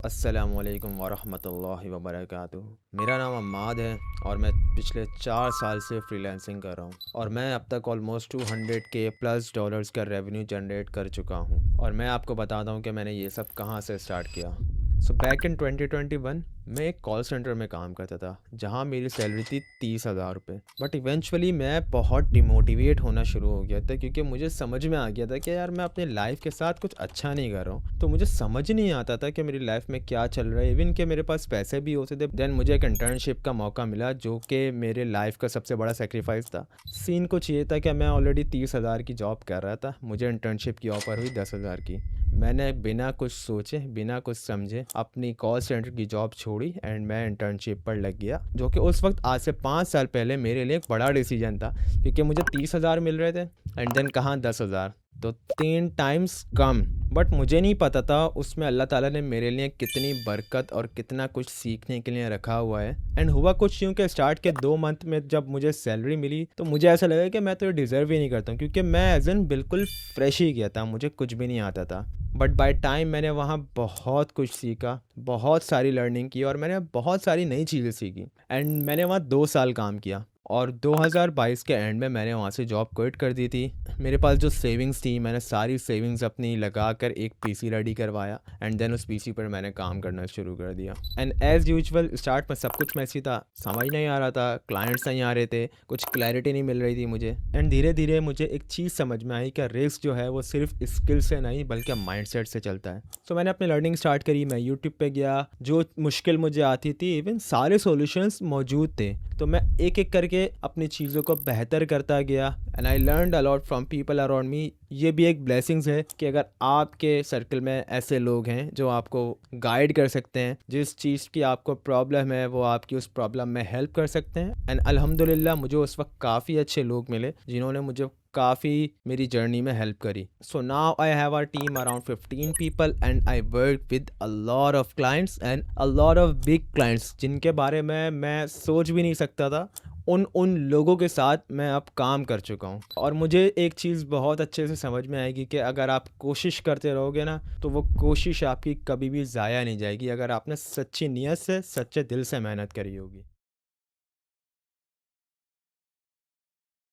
अस्सलामुअलैकुम वरहमतुल्लाहि वबरकातुहू। मेरा नाम अम्माद है और मैं पिछले 4 साल से फ्रीलांसिंग कर रहा हूँ और मैं अब तक ऑलमोस्ट 200K प्लस डॉलर्स का रेवेन्यू जनरेट कर चुका हूँ। और मैं आपको बताता हूँ कि मैंने ये सब कहाँ से स्टार्ट किया। बैक इन 2021 मैं एक कॉल सेंटर में काम करता था जहाँ मेरी सैलरी थी 30,000 रुपये। बट इवेंचुअली मैं बहुत डिमोटिवेट होना शुरू हो गया था क्योंकि मुझे समझ में आ गया था कि यार मैं अपनी लाइफ के साथ कुछ अच्छा नहीं कर रहा हूँ। तो मुझे समझ नहीं आता था कि मेरी लाइफ में क्या चल रहा है। इवन कि मेरे पास पैसे भी होते थे। देन मुझे एक इंटर्नशिप का मौका मिला जो कि मेरे लाइफ का सबसे बड़ा सेक्रीफाइस था। सीन कुछ ये था कि मैं ऑलरेडी 30,000 की जॉब कर रहा था, मुझे इंटर्नशिप की ऑफ़र हुई 10,000 की। मैंने बिना कुछ सोचे बिना कुछ समझे अपनी कॉल सेंटर की जॉब छोड़ी एंड मैं इंटर्नशिप पर लग गया, जो कि उस वक्त आज से 5 साल पहले मेरे लिए एक बड़ा डिसीजन था क्योंकि मुझे 30,000 मिल रहे थे एंड देन कहाँ 10,000, तो 3 टाइम्स कम। बट मुझे नहीं पता था उसमें अल्लाह ताला ने मेरे लिए कितनी बरकत और कितना कुछ सीखने के लिए रखा हुआ है। एंड हुआ कुछ यूँ कि स्टार्ट के 2 मंथ में जब मुझे सैलरी मिली तो मुझे ऐसा लगा कि मैं तो डिज़र्व ही नहीं करता हूँ क्योंकि मैं एज एन बिल्कुल फ्रेश ही गया था, मुझे कुछ भी नहीं आता था। बट बाय टाइम मैंने वहाँ बहुत कुछ सीखा, बहुत सारी लर्निंग की और मैंने बहुत सारी नई चीज़ें सीखी। एंड मैंने वहाँ 2 साल काम किया और 2022 के एंड में मैंने वहाँ से जॉब क्विट कर दी थी। मेरे पास जो सेविंग्स थी मैंने सारी सेविंग्स अपनी लगा कर एक पीसी रेडी करवाया एंड देन उस पीसी पर मैंने काम करना शुरू कर दिया। एंड एज़ यूजुअल स्टार्ट में सब कुछ मैसी था, समझ नहीं आ रहा था, क्लाइंट्स नहीं आ रहे थे, कुछ क्लैरिटी नहीं मिल रही थी मुझे। एंड धीरे धीरे मुझे एक चीज़ समझ में आई कि रिस्क जो है वो सिर्फ स्किल से नहीं बल्कि माइंडसेट से चलता है। सो मैंने अपनी लर्निंग स्टार्ट करी, मैं यूट्यूब पे गया, जो मुश्किल मुझे आती थी इवन सारे सॉल्यूशंस मौजूद थे। तो मैं एक एक करके अपनी चीज़ों को बेहतर करता गया and I learned a lot from people around me. ये भी एक ब्लेसिंग्स है कि अगर आपके सर्कल में ऐसे लोग हैं जो आपको गाइड कर सकते हैं, जिस चीज़ की आपको प्रॉब्लम है वो आपकी उस प्रॉब्लम में हेल्प कर सकते हैं। एंड अल्हम्दुलिल्लाह मुझे उस वक्त काफ़ी अच्छे लोग मिले जिन्होंने मुझे काफ़ी मेरी जर्नी में हेल्प करी। So now I have our team around 15 people and I work with a lot of clients and a lot of big clients जिनके बारे में मैं सोच भी नहीं सकता था। उन उन लोगों के साथ मैं अब काम कर चुका हूँ और मुझे एक चीज़ बहुत अच्छे से समझ में आएगी कि अगर आप कोशिश करते रहोगे ना तो वो कोशिश आपकी कभी भी ज़ाया नहीं जाएगी अगर आपने सच्ची नीयत से सच्चे दिल से मेहनत करी होगी।